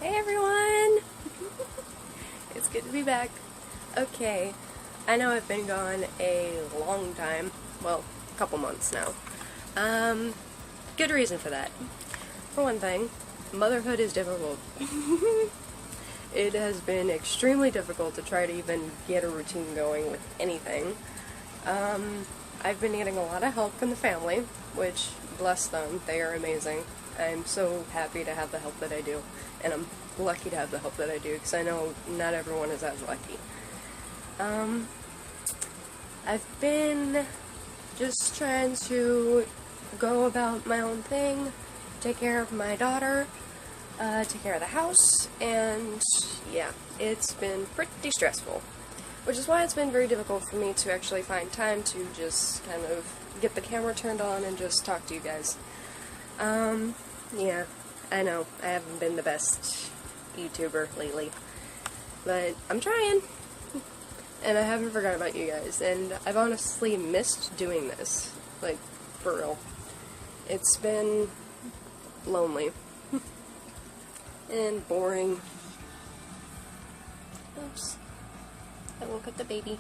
Hey everyone! It's good to be back. Okay, I know I've been gone a long time. Well, a couple months now. Good reason for that. For one thing, motherhood is difficult. It has been extremely difficult to try to even get a routine going with anything. I've been getting a lot of help from the family, which, bless them, they are amazing. I'm so happy to have the help that I do, and I'm lucky to have the help that I do, because I know not everyone is as lucky. I've been just trying to go about my own thing, take care of my daughter, take care of the house, and yeah, it's been pretty stressful. Which is why it's been very difficult for me to actually find time to just kind of get the camera turned on and just talk to you guys. Yeah, I know, I haven't been the best YouTuber lately, but I'm trying, and I haven't forgotten about you guys, and I've honestly missed doing this, like, for real. It's been lonely, and boring. Oops, I woke up the baby.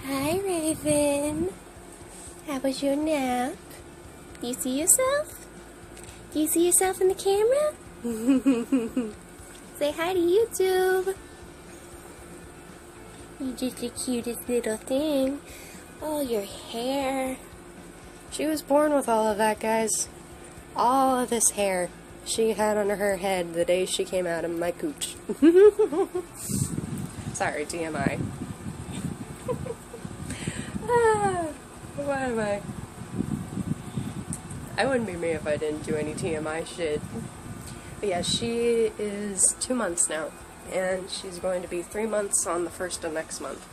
Hi, Raven. How was your nap? Do you see yourself? Do you see yourself in the camera? Say hi to YouTube. You're just the cutest little thing. Oh, your hair. She was born with all of that, guys. All of this hair she had on her head the day she came out of my cooch. Sorry, TMI. What am I? I wouldn't be me if I didn't do any TMI shit. But yeah, she is 2 months now, and she's going to be 3 months on the 1st of next month.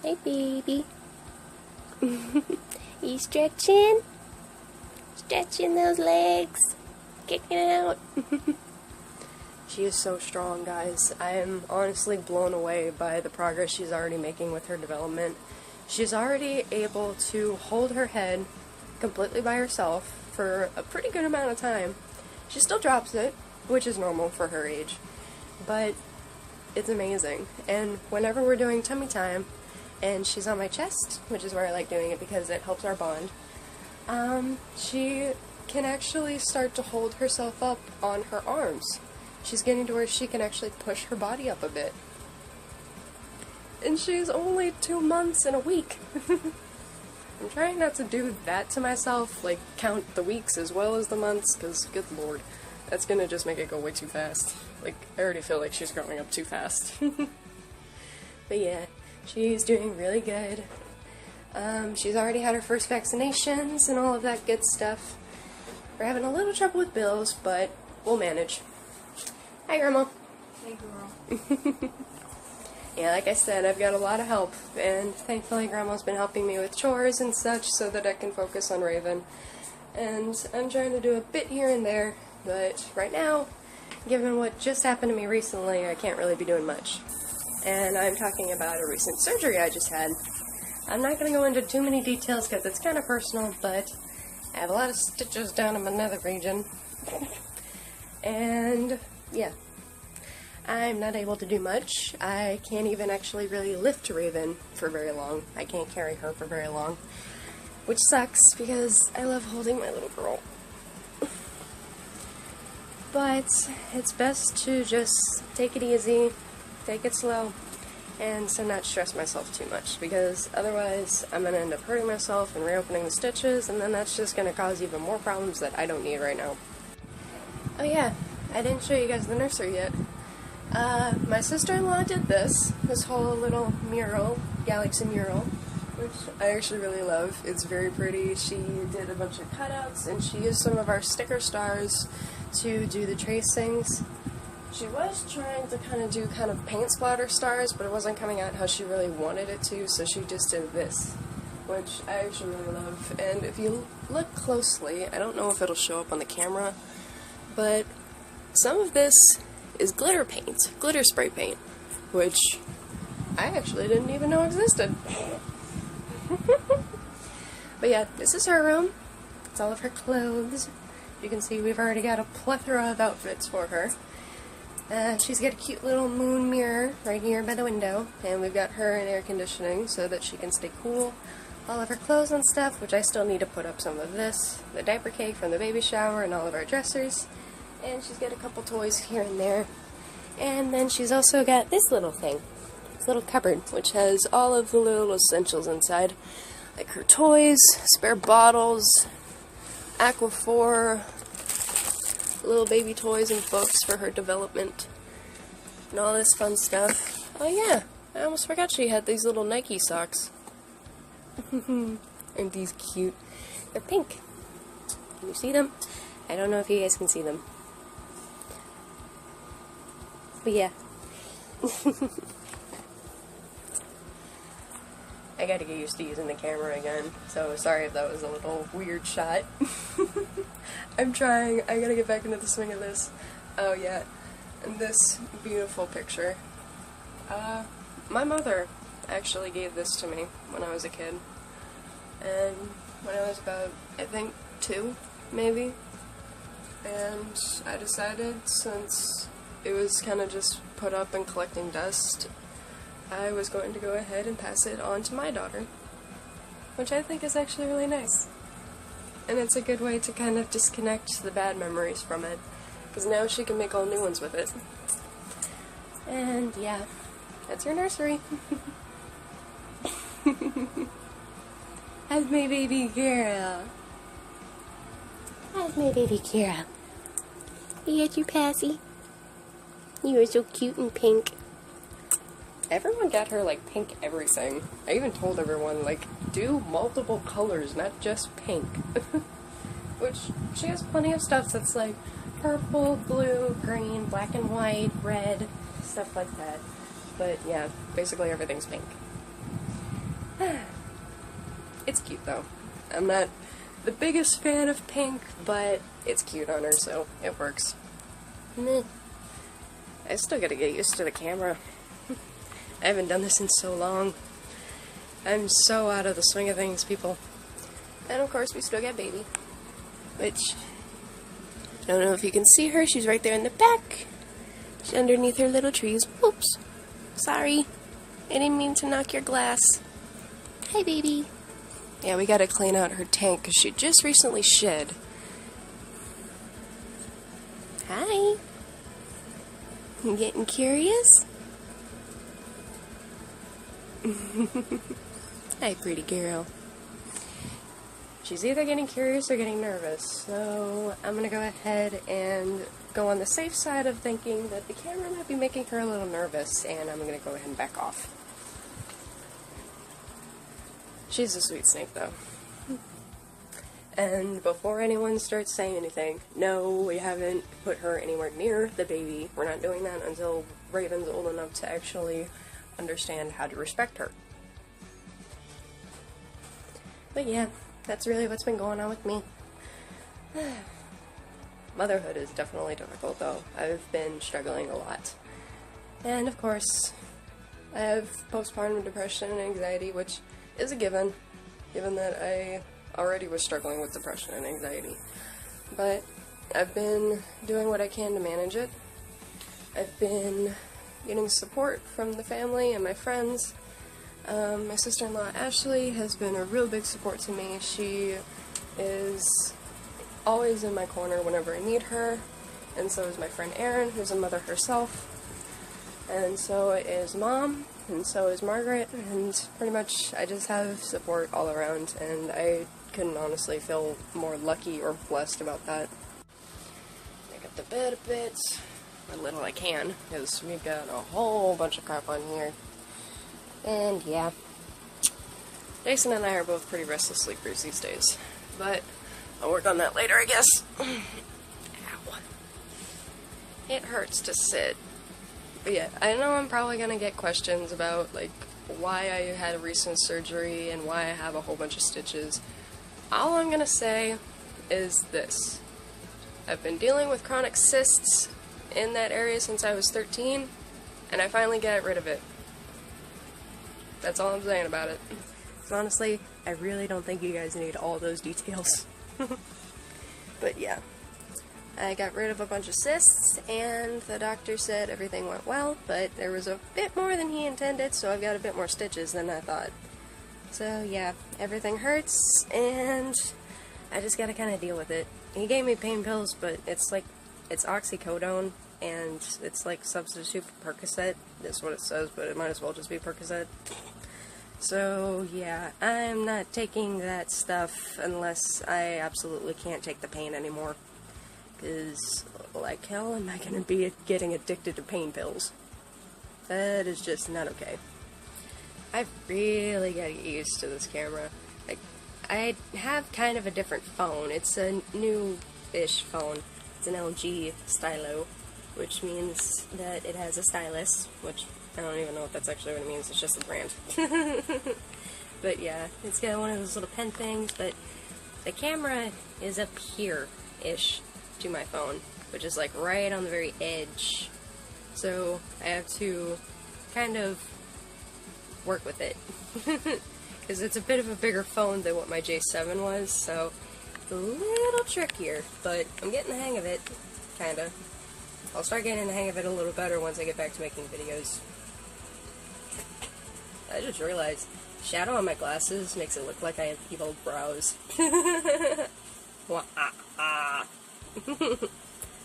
Hey, baby. You stretching? Stretching those legs? Kicking it out? She is so strong, guys. I am honestly blown away by the progress she's already making with her development. She's already able to hold her head completely by herself for a pretty good amount of time. She still drops it, which is normal for her age, but it's amazing. And whenever we're doing tummy time, and she's on my chest, which is where I like doing it because it helps our bond, she can actually start to hold herself up on her arms. She's getting to where she can actually push her body up a bit. And she's only 2 months and a week. I'm trying not to do that to myself, like count the weeks as well as the months, because good lord, that's gonna just make it go way too fast. Like, I already feel like she's growing up too fast. But yeah, she's doing really good. She's already had her first vaccinations and all of that good stuff. We're having a little trouble with bills, but we'll manage. Hi, Grandma. Hey, girl. Yeah, like I said, I've got a lot of help, and thankfully Grandma's been helping me with chores and such so that I can focus on Raven. And I'm trying to do a bit here and there, but right now, given what just happened to me recently, I can't really be doing much. And I'm talking about a recent surgery I just had. I'm not going to go into too many details because it's kind of personal, but I have a lot of stitches down in my nether region. And yeah, I'm not able to do much. I can't even actually really lift Raven for very long. I can't carry her for very long, which sucks because I love holding my little girl. But it's best to just take it easy, take it slow, and to not stress myself too much, because otherwise I'm going to end up hurting myself and reopening the stitches, and then that's just going to cause even more problems that I don't need right now. Oh yeah, I didn't show you guys the nursery yet. My sister-in-law did this whole little mural, galaxy mural, which I actually really love. It's very pretty. She did a bunch of cutouts, and she used some of our sticker stars to do the tracings. She was trying to do paint splatter stars, but it wasn't coming out how she really wanted it to, so she just did this, which I actually really love. And if you look closely, I don't know if it'll show up on the camera, but some of this is glitter paint, glitter spray paint, which I actually didn't even know existed. But yeah, this is her room. It's all of her clothes. you can see we've already got a plethora of outfits for her. She's got a cute little moon mirror right here by the window, and we've got her in air conditioning so that she can stay cool. All of her clothes and stuff, which I still need to put up some of this, the diaper cake from the baby shower, and all of our dressers. And she's got a couple toys here and there. And then she's also got this little thing, this little cupboard, which has all of the little essentials inside, like her toys, spare bottles, Aquaphor, little baby toys and books for her development, and all this fun stuff. Oh yeah, I almost forgot she had these little Nike socks. Aren't these cute? They're pink. Can you see them? I don't know if you guys can see them. But yeah. I gotta get used to using the camera again, so sorry if that was a little weird shot. I'm trying. I gotta get back into the swing of this. Oh yeah, and this beautiful picture. My mother actually gave this to me when I was a kid. And when I was about, I think, 2, maybe. And I decided, since it was kind of just put up and collecting dust, I was going to go ahead and pass it on to my daughter, which I think is actually really nice. And it's a good way to kind of disconnect the bad memories from it, because now she can make all new ones with it. And yeah, that's your nursery. How's my baby girl? How's my baby girl? You got your passy? You are so cute and pink. Everyone got her, like, pink everything. I even told everyone, like, do multiple colors, not just pink. Which, she has plenty of stuff that's, like, purple, blue, green, black and white, red, stuff like that. But, yeah, basically everything's pink. It's cute, though. I'm not the biggest fan of pink, but it's cute on her, so it works. Meh. I still gotta get used to the camera. I haven't done this in so long. I'm so out of the swing of things, people. And of course, we still got baby. Which, I don't know if you can see her. She's right there in the back. She's underneath her little trees. Oops. Sorry. I didn't mean to knock your glass. Hi, baby. Yeah, we gotta clean out her tank because she just recently shed. Hi. You getting curious? Hi, pretty girl. She's either getting curious or getting nervous, so I'm gonna go ahead and go on the safe side of thinking that the camera might be making her a little nervous, and I'm gonna go ahead and back off. She's a sweet snake, though. And before anyone starts saying anything, no, we haven't put her anywhere near the baby. We're not doing that until Raven's old enough to actually understand how to respect her. But yeah, that's really what's been going on with me. Motherhood is definitely difficult, though. I've been struggling a lot. And of course, I have postpartum depression and anxiety, which is a given that I already was struggling with depression and anxiety. But I've been doing what I can to manage it. I've been getting support from the family and my friends. My sister-in-law Ashley has been a real big support to me. She is always in my corner whenever I need her, and so is my friend Erin, who's a mother herself, and so is Mom, and so is Margaret, and pretty much I just have support all around, and I couldn't honestly feel more lucky or blessed about that. Make up the bed a bit, as little I can, because we've got a whole bunch of crap on here. And yeah, Jason and I are both pretty restless sleepers these days, but I'll work on that later, I guess. Ow. It hurts to sit. But yeah, I know I'm probably gonna get questions about, like, why I had a recent surgery and why I have a whole bunch of stitches. All I'm gonna say is this. I've been dealing with chronic cysts in that area since I was 13, and I finally got rid of it. That's all I'm saying about it. So honestly, I really don't think you guys need all those details. But yeah, I got rid of a bunch of cysts, and the doctor said everything went well, but there was a bit more than he intended, so I've got a bit more stitches than I thought. So yeah, everything hurts, and I just gotta kind of deal with it. He gave me pain pills, but it's oxycodone, and it's like substitute for Percocet. That's what it says, but it might as well just be Percocet. So yeah, I'm not taking that stuff unless I absolutely can't take the pain anymore. Because, like hell, am I going to be getting addicted to pain pills? That is just not okay. I've really got to get used to this camera. Like, I have kind of a different phone. It's a new-ish phone. It's an LG stylo, which means that it has a stylus, which I don't even know if that's actually what it means. It's just a brand. But yeah, it's got one of those little pen things, but the camera is up here-ish to my phone, which is like right on the very edge, so I have to kind of work with it because it's a bit of a bigger phone than what my J7 was, so it's a little trickier, but I'm getting the hang of it, kinda. I'll start getting the hang of it a little better once I get back to making videos. I just realized shadow on my glasses makes it look like I have evil brows.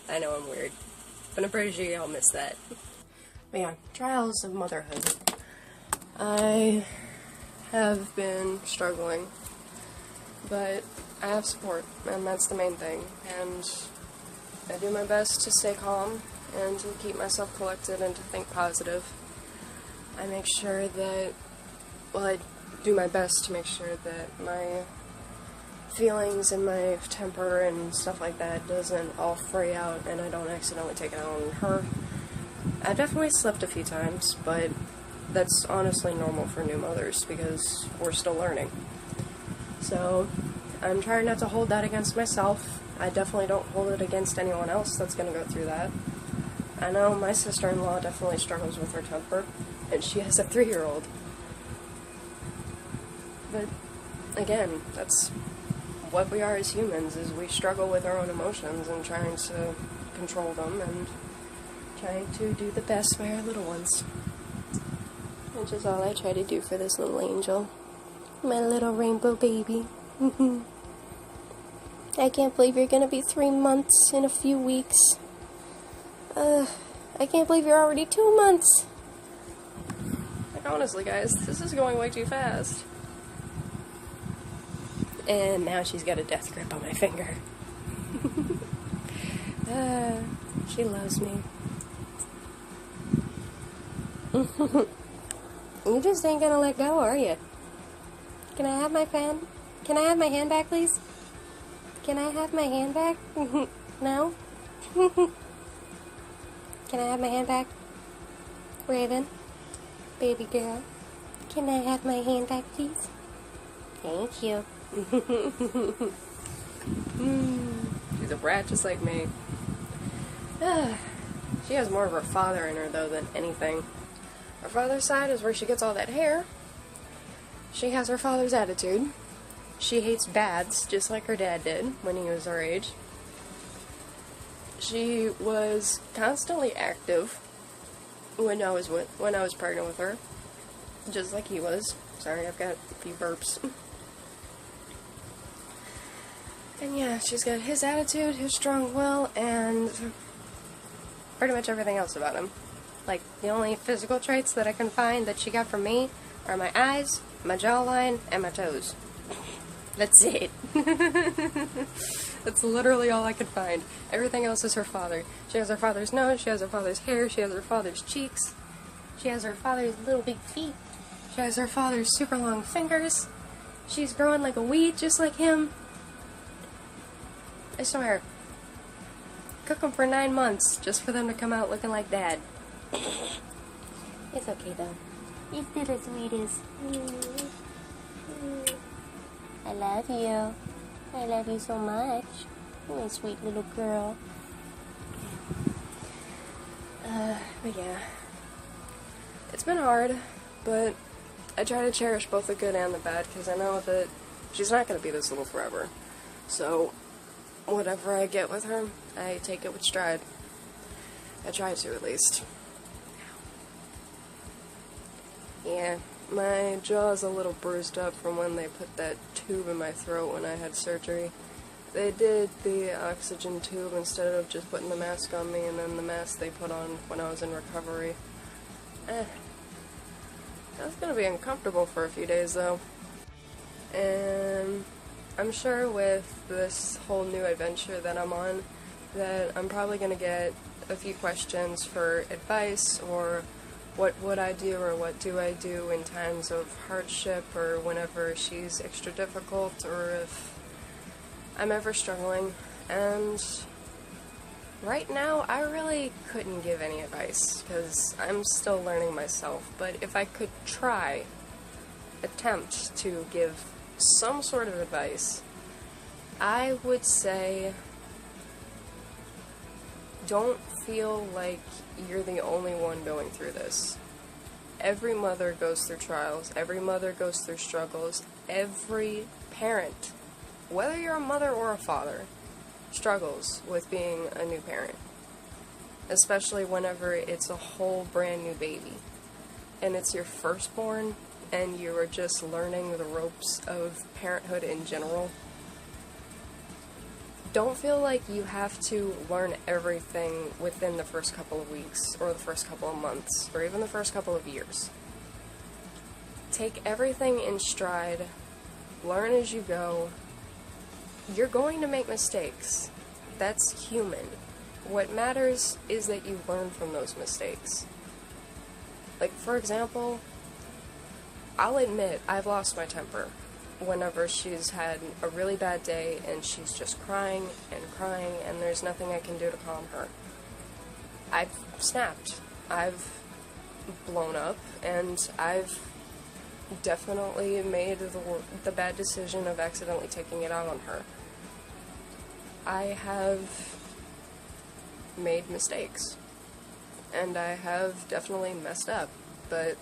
I know I'm weird, but I'm pretty sure y'all missed that. But yeah, trials of motherhood. I have been struggling, but I have support, and that's the main thing. And I do my best to stay calm and to keep myself collected and to think positive. I make sure that, well, I do my best to make sure that my feelings and my temper and stuff like that doesn't all fray out and I don't accidentally take it out on her. I've definitely slipped a few times, but that's honestly normal for new mothers because we're still learning. So I'm trying not to hold that against myself. I definitely don't hold it against anyone else that's going to go through that. I know my sister-in-law definitely struggles with her temper, and she has a 3-year-old. But again, that's what we are as humans, is we struggle with our own emotions and trying to control them and trying to do the best by our little ones. Which is all I try to do for this little angel. My little rainbow baby. I can't believe you're gonna be 3 months in a few weeks. I can't believe you're already 2 months. Like, honestly, guys, this is going way too fast. And now she's got a death grip on my finger. She loves me. You just ain't gonna let go, are you? Can I have my fan? Can I have my hand back, please? Can I have my hand back? No? Can I have my hand back? Raven? Baby girl? Can I have my hand back, please? Thank you. She's a brat just like me. She has more of her father in her, though, than anything. Her father's side is where she gets all that hair. She has her father's attitude. She hates baths, just like her dad did when he was our age. She was constantly active when I was pregnant with her, just like he was. Sorry, I've got a few burps. And yeah, she's got his attitude, his strong will, and pretty much everything else about him. Like, the only physical traits that I can find that she got from me are my eyes, my jawline, and my toes. That's it. That's literally all I could find. Everything else is her father. She has her father's nose, she has her father's hair, she has her father's cheeks, she has her father's little big feet, she has her father's super long fingers, she's growing like a weed just like him. I swear. Cook them for 9 months just for them to come out looking like Dad. It's okay though. You're still the sweetest. I love you. I love you so much. You're a sweet little girl. But yeah. It's been hard, but I try to cherish both the good and the bad because I know that she's not going to be this little forever. So, whatever I get with her, I take it with stride. I try to, at least. Yeah, my jaw's a little bruised up from when they put that tube in my throat when I had surgery. They did the oxygen tube instead of just putting the mask on me, and then the mask they put on when I was in recovery. That's gonna be uncomfortable for a few days, though. And I'm sure with this whole new adventure that I'm on, that I'm probably gonna get a few questions for advice, or what would I do or what do I do in times of hardship, or whenever she's extra difficult, or if I'm ever struggling. And right now, I really couldn't give any advice, because I'm still learning myself, but if I could attempt to give some sort of advice, I would say, don't feel like you're the only one going through this. Every mother goes through trials, every mother goes through struggles, every parent, whether you're a mother or a father, struggles with being a new parent. Especially whenever it's a whole brand new baby. And it's your firstborn, and you are just learning the ropes of parenthood in general. Don't feel like you have to learn everything within the first couple of weeks, or the first couple of months, or even the first couple of years. Take everything in stride, learn as you go. You're going to make mistakes. That's human. What matters is that you learn from those mistakes. Like, for example, I'll admit I've lost my temper whenever she's had a really bad day and she's just crying and there's nothing I can do to calm her. I've snapped. I've blown up, and I've definitely made the bad decision of accidentally taking it out on her. I have made mistakes, and I have definitely messed up, but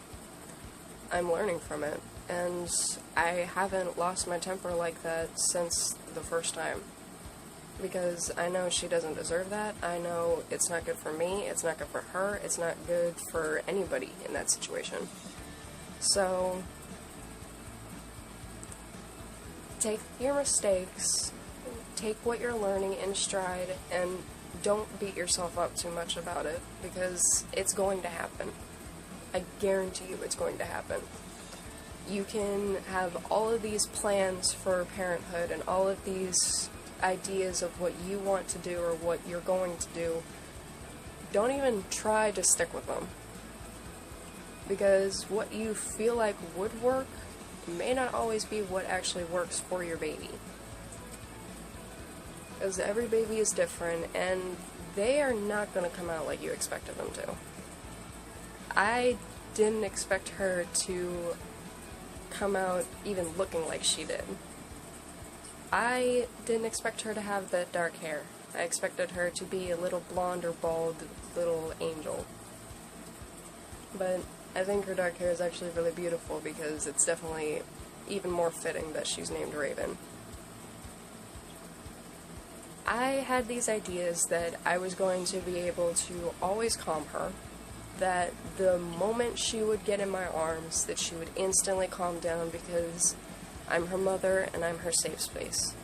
I'm learning from it, and I haven't lost my temper like that since the first time, because I know she doesn't deserve that. I know it's not good for me, it's not good for her, it's not good for anybody in that situation. So, take your mistakes, take what you're learning in stride, and don't beat yourself up too much about it, because it's going to happen. I guarantee you it's going to happen. You can have all of these plans for parenthood and all of these ideas of what you want to do or what you're going to do. Don't even try to stick with them, because what you feel like would work may not always be what actually works for your baby. Because every baby is different, and they are not going to come out like you expected them to. I didn't expect her to come out even looking like she did. I didn't expect her to have that dark hair. I expected her to be a little blonde or bald little angel. But I think her dark hair is actually really beautiful, because it's definitely even more fitting that she's named Raven. I had these ideas that I was going to be able to always calm her, that the moment she would get in my arms, that she would instantly calm down, because I'm her mother and I'm her safe space.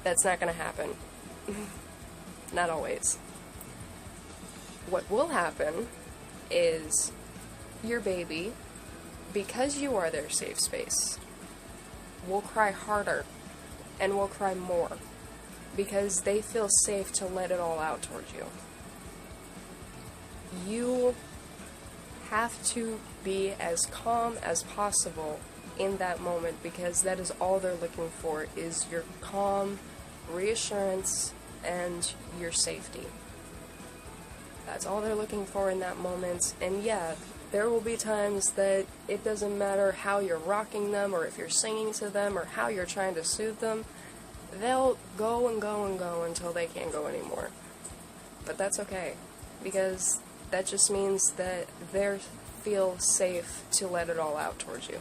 That's not going to happen. Not always. What will happen is your baby, because you are their safe space, will cry harder and will cry more, because they feel safe to let it all out towards you. You have to be as calm as possible in that moment, because that is all they're looking for, is your calm, reassurance, and your safety. That's all they're looking for in that moment. And yeah, there will be times that it doesn't matter how you're rocking them, or if you're singing to them, or how you're trying to soothe them. They'll go and go and go until they can't go anymore. But that's okay, because that just means that they feel safe to let it all out towards you.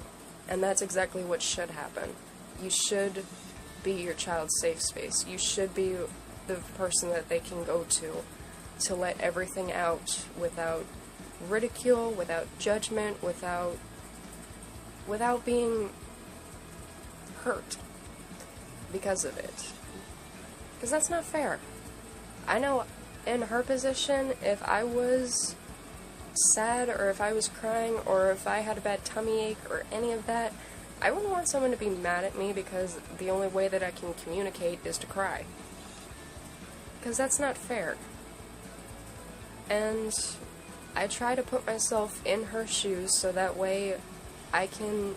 And that's exactly what should happen. You should be your child's safe space. You should be the person that they can go to let everything out without ridicule, without judgment, without being hurt because of it. Because that's not fair. I know in her position, if I was sad, or if I was crying, or if I had a bad tummy ache, or any of that, I wouldn't want someone to be mad at me because the only way that I can communicate is to cry. Because that's not fair. And I try to put myself in her shoes so that way I can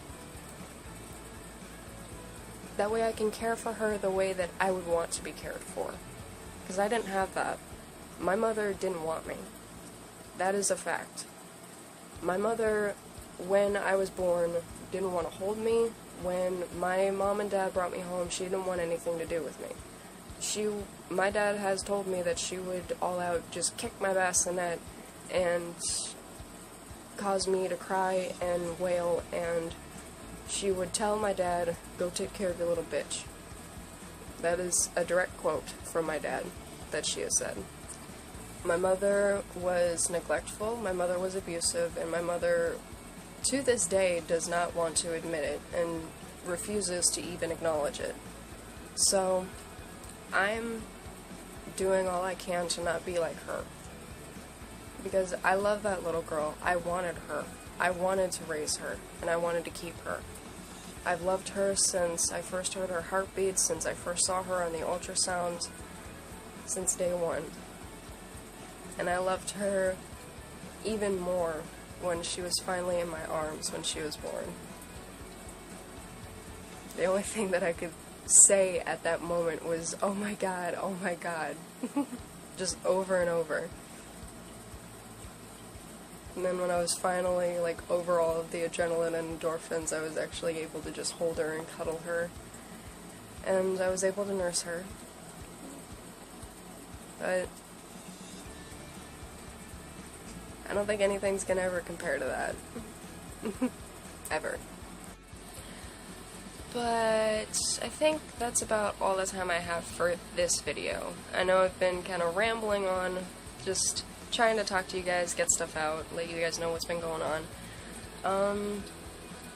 care for her the way that I would want to be cared for. Because I didn't have that. My mother didn't want me. That is a fact. My mother, when I was born, didn't want to hold me. When my mom and dad brought me home, she didn't want anything to do with me. My dad has told me that she would all out just kick my bassinet and cause me to cry and wail, and she would tell my dad, "Go take care of your little bitch." That is a direct quote from my dad that she has said. My mother was neglectful, my mother was abusive, and my mother, to this day, does not want to admit it and refuses to even acknowledge it. So, I'm doing all I can to not be like her. Because I love that little girl. I wanted her. I wanted to raise her, and I wanted to keep her. I've loved her since I first heard her heartbeat, since I first saw her on the ultrasound, since day one. And I loved her even more when she was finally in my arms when she was born. The only thing that I could say at that moment was, "Oh my God, oh my God." Just over and over. And then when I was finally, over all of the adrenaline and endorphins, I was actually able to just hold her and cuddle her. And I was able to nurse her. But I don't think anything's gonna ever compare to that. Ever. But I think that's about all the time I have for this video. I know I've been kind of rambling on, just trying to talk to you guys, get stuff out, let you guys know what's been going on. I'm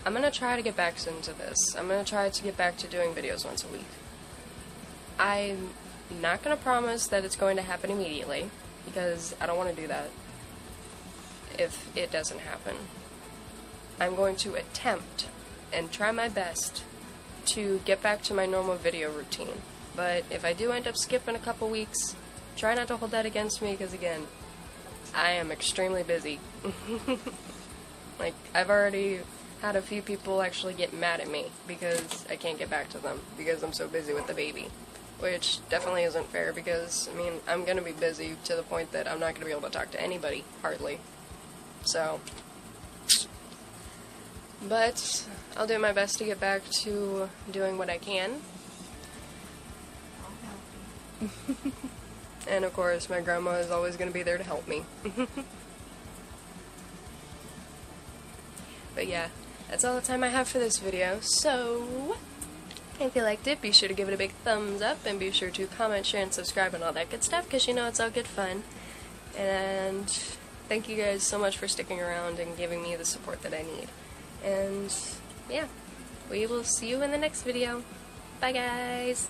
gonna try to get back into this. I'm gonna try to get back to doing videos once a week. I'm not gonna promise that it's going to happen immediately, because I don't want to do that if it doesn't happen. I'm going to attempt and try my best to get back to my normal video routine. But if I do end up skipping a couple weeks, try not to hold that against me, because again, I am extremely busy. I've already had a few people actually get mad at me because I can't get back to them because I'm so busy with the baby. Which definitely isn't fair, because, I'm gonna be busy to the point that I'm not gonna be able to talk to anybody, hardly. So, but I'll do my best to get back to doing what I can. I'll help you. And of course, my grandma is always going to be there to help me. But yeah, that's all the time I have for this video. So, if you liked it, be sure to give it a big thumbs up, and be sure to comment, share, and subscribe, and all that good stuff, because you know it's all good fun. And thank you guys so much for sticking around and giving me the support that I need. And yeah, we will see you in the next video. Bye guys!